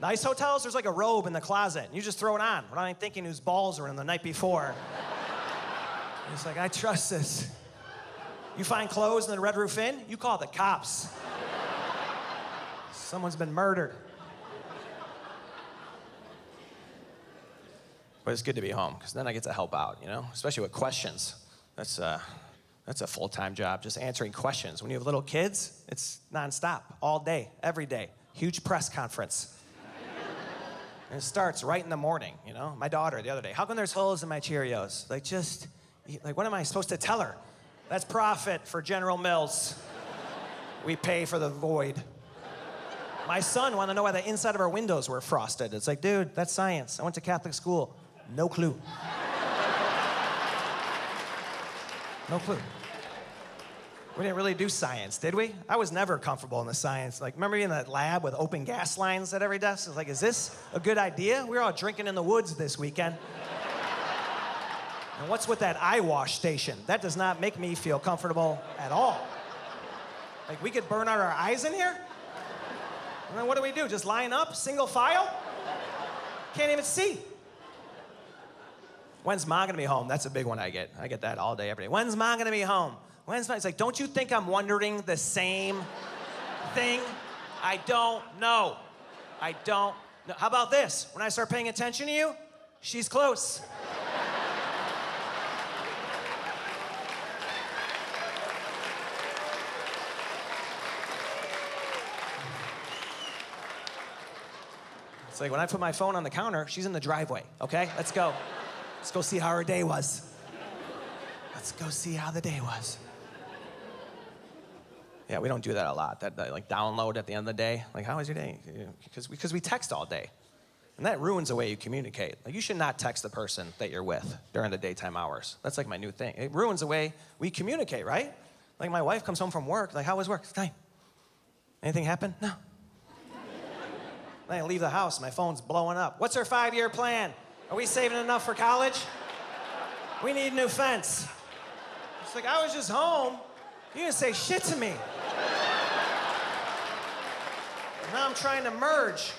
Nice hotels, there's like a robe in the closet. You just throw it on without even thinking whose balls were in the night before. It's like, I trust this. You find clothes in the Red Roof Inn, you call the cops. Someone's been murdered. But it's good to be home, because then I get to help out, you know? Especially with questions. That's a full-time job, just answering questions. When you have little kids, it's nonstop, all day, every day. Huge press conference. And it starts right in the morning, you know? My daughter the other day, how come there's holes in my Cheerios? Like, what am I supposed to tell her? That's profit for General Mills. We pay for the void. My son wanted to know why the inside of our windows were frosted. It's like, dude, that's science. I went to Catholic school. No clue. No clue. We didn't really do science, did we? I was never comfortable in the science. Like, remember being in that lab with open gas lines at every desk? It's like, is this a good idea? We were all drinking in the woods this weekend. And what's with that eye wash station? That does not make me feel comfortable at all. Like, we could burn out our eyes in here? And then what do? Just line up, single file? Can't even see. When's Ma gonna be home? That's a big one I get. I get that all day, every day. When's Ma gonna be home? When's Ma? It's like, don't you think I'm wondering the same thing? I don't know. I don't know. How about this? When I start paying attention to you, she's close. It's like when I put my phone on the counter, she's in the driveway, okay? Let's go. Let's go see how her day was. Let's go see how the day was. Yeah, we don't do that a lot. That like download at the end of the day. Like, how was your day? Because we text all day. And that ruins the way you communicate. Like, you should not text the person that you're with during the daytime hours. That's like my new thing. It ruins the way we communicate, right? Like, my wife comes home from work, like, how was work? Fine. Anything happen? No. Then I leave the house, my phone's blowing up. What's our 5-year plan? Are we saving enough for college? We need a new fence. It's like, I was just home. You didn't say shit to me. Now I'm trying to merge.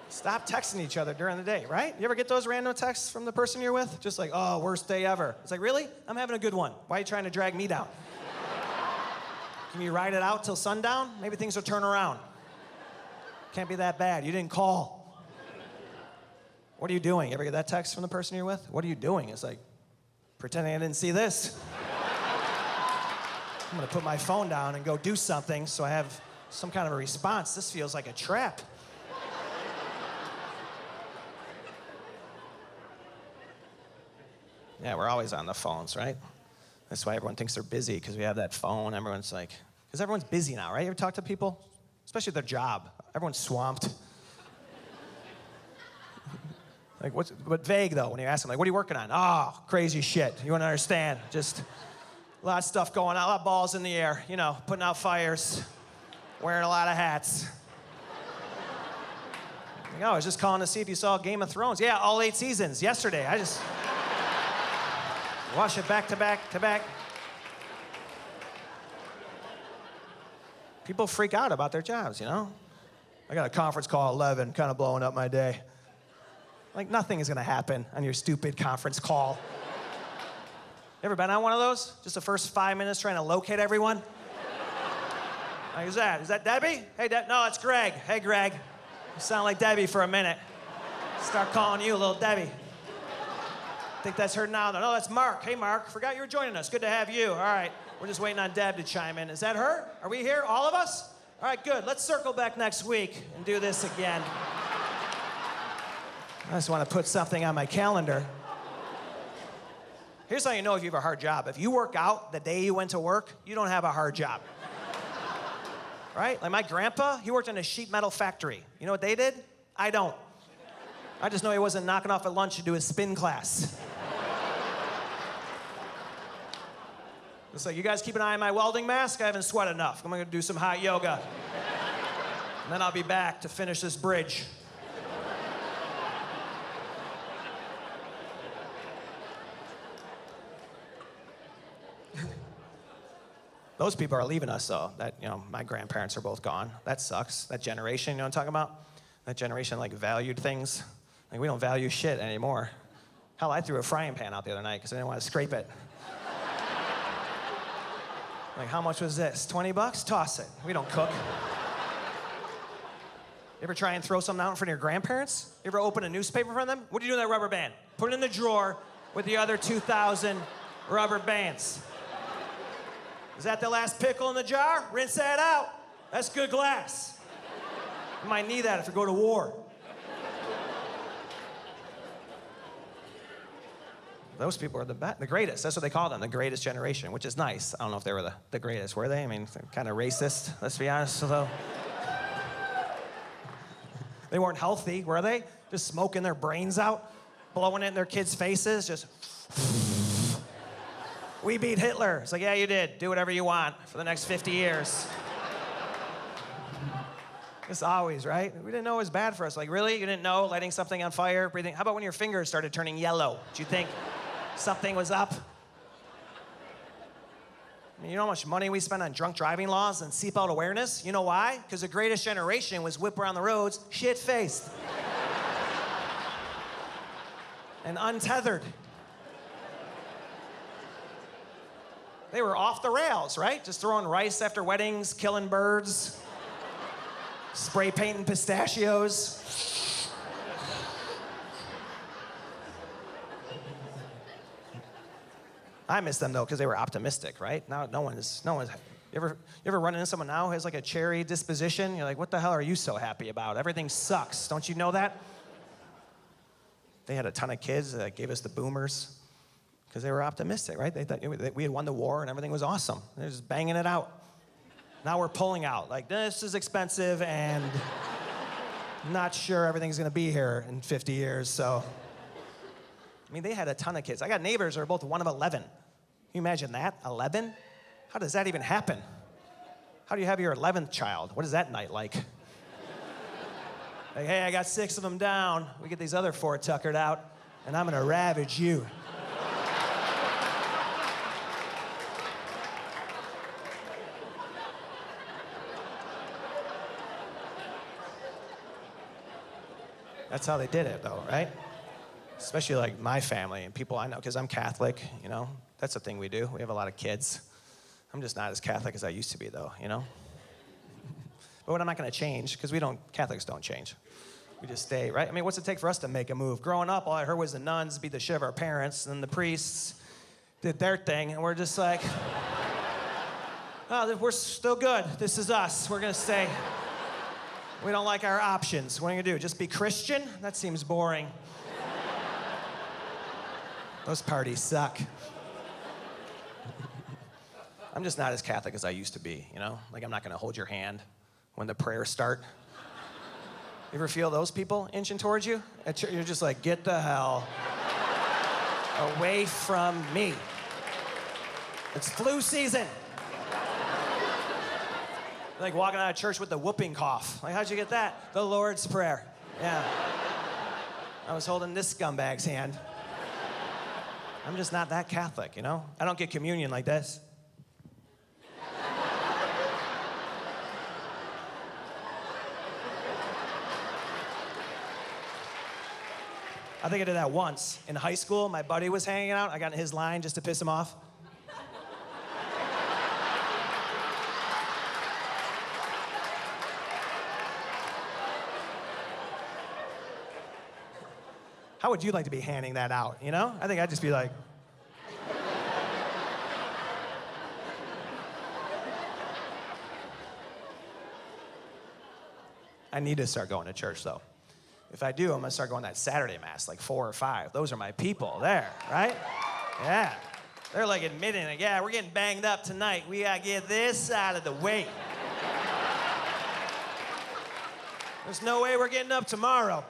Stop texting each other during the day, right? You ever get those random texts from the person you're with? Just like, oh, worst day ever. It's like, really? I'm having a good one. Why are you trying to drag me down? Can you ride it out till sundown? Maybe things will turn around. Can't be that bad. You didn't call. What are you doing? You ever get that text from the person you're with? What are you doing? It's like, pretending I didn't see this. I'm gonna put my phone down and go do something so I have some kind of a response. This feels like a trap. Yeah, we're always on the phones, right? That's why everyone thinks they're busy, because we have that phone. Everyone's like, because everyone's busy now, right? You ever talk to people? Especially their job. Everyone's swamped. Like, but vague, though, when you ask them, like, what are you working on? Oh, crazy shit. You wouldn't understand. Just a lot of stuff going on, a lot of balls in the air, you know, putting out fires, wearing a lot of hats. Like, oh, I was just calling to see if you saw Game of Thrones. Yeah, all 8 seasons, yesterday. I just watch it back to back to back. People freak out about their jobs, you know? I got a conference call at 11, kind of blowing up my day. Like, nothing is gonna happen on your stupid conference call. You ever been on one of those? Just the first 5 minutes trying to locate everyone? Like, who's that? Is that Debbie? Hey, no, it's Greg. Hey, Greg. You sound like Debbie for a minute. Start calling you little Debbie. Think that's her now. No, that's Mark. Hey, Mark. Forgot you were joining us. Good to have you. All right. We're just waiting on Deb to chime in. Is that her? Are we here? All of us? All right, good. Let's circle back next week and do this again. I just want to put something on my calendar. Here's how you know if you have a hard job. If you work out the day you went to work, you don't have a hard job. Right? Like my grandpa, he worked in a sheet metal factory. You know what they did? I don't. I just know he wasn't knocking off at lunch to do his spin class. It's like, you guys keep an eye on my welding mask? I haven't sweat enough. I'm gonna do some hot yoga. And then I'll be back to finish this bridge. Those people are leaving us, though. That, you know, my grandparents are both gone. That sucks. That generation, you know what I'm talking about? That generation, like, valued things. Like, we don't value shit anymore. Hell, I threw a frying pan out the other night because I didn't want to scrape it. Like, how much was this? 20 bucks? Toss it. We don't cook. You ever try and throw something out in front of your grandparents? You ever open a newspaper in front of them? What do you do with that rubber band? Put it in the drawer with the other 2,000 rubber bands. Is that the last pickle in the jar? Rinse that out. That's good glass. You might need that if you go to war. Those people are the greatest. That's what they call them, the greatest generation, which is nice. I don't know if they were the greatest, were they? I mean, kind of racist, let's be honest, although. They weren't healthy, were they? Just smoking their brains out, blowing it in their kids' faces, just. We beat Hitler. It's like, yeah, you did. Do whatever you want for the next 50 years. It's always, right? We didn't know it was bad for us. Like, really? You didn't know lighting something on fire, breathing? How about when your fingers started turning yellow? Did you think something was up? I mean, you know how much money we spend on drunk driving laws and seatbelt awareness? You know why? Because the greatest generation was whip around the roads, shit-faced. And untethered. They were off the rails, right? Just throwing rice after weddings, killing birds, spray painting pistachios. I miss them though, because they were optimistic, right? Now no one's. You ever run into someone now who has like a cherry disposition? You're like, what the hell are you so happy about? Everything sucks. Don't you know that? They had a ton of kids that gave us the boomers. because they were optimistic, right? They thought we had won the war and everything was awesome. They're just banging it out. Now we're pulling out. Like, this is expensive and not sure everything's gonna be here in 50 years, so. I mean, they had a ton of kids. I got neighbors who are both one of 11. Can you imagine that, 11? How does that even happen? How do you have your 11th child? What is that night like? Like, hey, I got 6 of them down. We get these other 4 tuckered out, and I'm gonna ravage you. That's how they did it, though, right? Especially like my family and people I know, because I'm Catholic, you know? That's the thing we do. We have a lot of kids. I'm just not as Catholic as I used to be, though, you know? But what I'm not gonna change, because Catholics don't change. We just stay, right? I mean, what's it take for us to make a move? Growing up, all I heard was the nuns beat the shit of our parents, and the priests did their thing, and we're just like, oh, we're still good. This is us. We're gonna stay. We don't like our options. What are you gonna do? Just be Christian? That seems boring. Those parties suck. I'm just not as Catholic as I used to be, you know? Like, I'm not gonna hold your hand when the prayers start. You ever feel those people inching towards you? You're just like, get the hell away from me. It's flu season. Like walking out of church with the whooping cough. Like, how'd you get that? The Lord's Prayer. Yeah. I was holding this scumbag's hand. I'm just not that Catholic, you know? I don't get communion like this. I think I did that once. In high school, my buddy was hanging out. I got in his line just to piss him off. How would you like to be handing that out, you know? I think I'd just be like... I need to start going to church, though. If I do, I'm gonna start going to that Saturday Mass, like 4 or 5. Those are my people there, right? Yeah. They're like admitting, like, yeah, we're getting banged up tonight. We gotta get this out of the way. There's no way we're getting up tomorrow.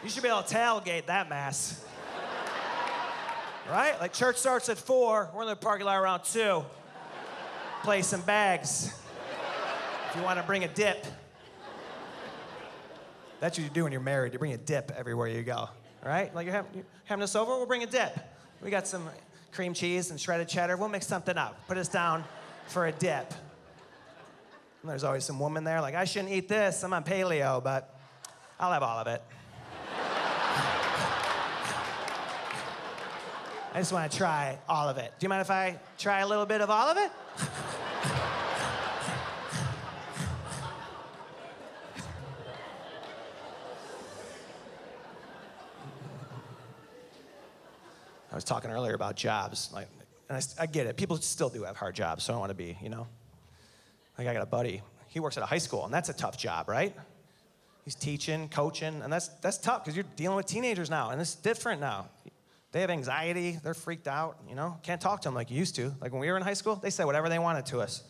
You should be able to tailgate that Mass. Right? Like, church starts at 4. We're in the parking lot around 2. Play some bags. If you want to bring a dip. That's what you do when you're married. You bring a dip everywhere you go, right? Like, you're having us over, we'll bring a dip. We got some cream cheese and shredded cheddar. We'll mix something up. Put us down for a dip. And there's always some woman there like, I shouldn't eat this. I'm on paleo, but I'll have all of it. I just want to try all of it. Do you mind if I try a little bit of all of it? I was talking earlier about jobs, like, and I get it. People still do have hard jobs, so I don't want to be, you know. Like, I got a buddy. He works at a high school, and that's a tough job, right? He's teaching, coaching, and that's tough because you're dealing with teenagers now, and it's different now. They have anxiety. They're freaked out, you know. Can't talk to them like you used to. Like when we were in high school, they said whatever they wanted to us.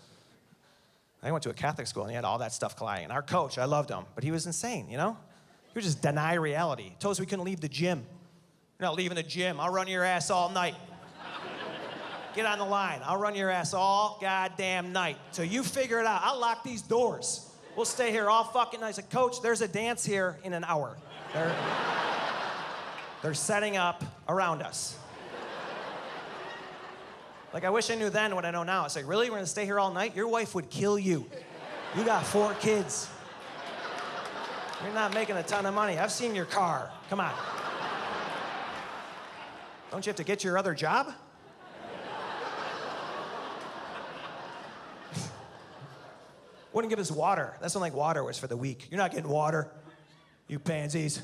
I went to a Catholic school, and he had all that stuff colliding. And our coach, I loved him, but he was insane, you know. He would just deny reality. He told us we couldn't leave the gym. You're not leaving the gym. I'll run your ass all night. Get on the line. I'll run your ass all goddamn night. So you figure it out. I'll lock these doors. We'll stay here all fucking night. I said, Coach, there's a dance here in an hour. They're setting up around us. Like, I wish I knew then what I know now. It's like, really? We're gonna stay here all night? Your wife would kill you. You got 4 kids. You're not making a ton of money. I've seen your car. Come on. Don't you have to get your other job? Wouldn't give us water. That's when, like, water was for the weak. You're not getting water, you pansies.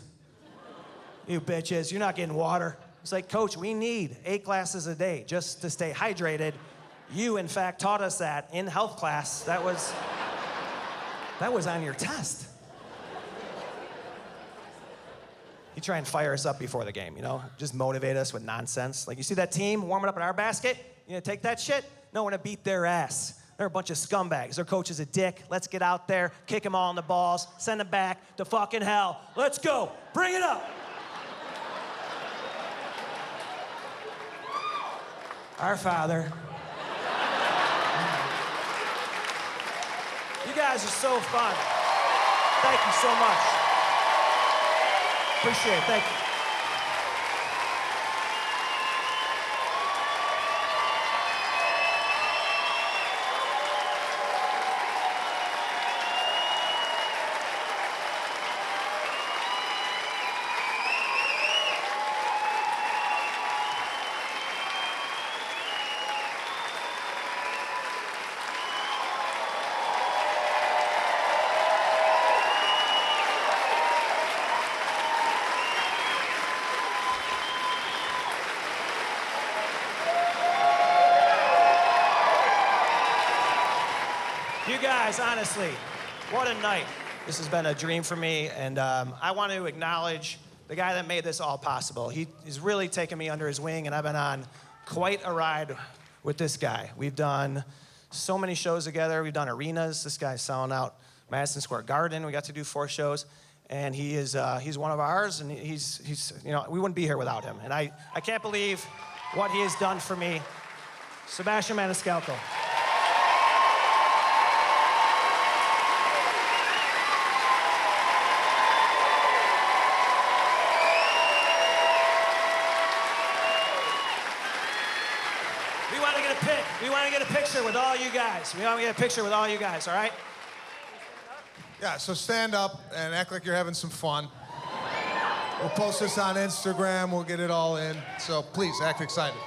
You bitches, you're not getting water. It's like, Coach, we need 8 glasses a day just to stay hydrated. You, in fact, taught us that in health class. That was on your test. He'd try and fire us up before the game, you know? Just motivate us with nonsense. Like, you see that team warming up in our basket? You gonna take that shit? No, we're gonna beat their ass. They're a bunch of scumbags. Their coach is a dick. Let's get out there, kick them all in the balls, send them back to fucking hell. Let's go. Bring it up. Our Father. You guys are so fun. Thank you so much. Appreciate it. Thank you. You guys, honestly, what a night. This has been a dream for me, and I want to acknowledge the guy that made this all possible. He's really taken me under his wing, and I've been on quite a ride with this guy. We've done so many shows together. We've done arenas. This guy's selling out Madison Square Garden. We got to do 4 shows, and he's one of ours, and he's you know, we wouldn't be here without him. And I can't believe what he has done for me. Sebastian Maniscalco. We want to get a picture with all you guys. We want to get a picture with all you guys, all right? Yeah, so stand up and act like you're having some fun. We'll post this on Instagram. We'll get it all in. So please, act excited.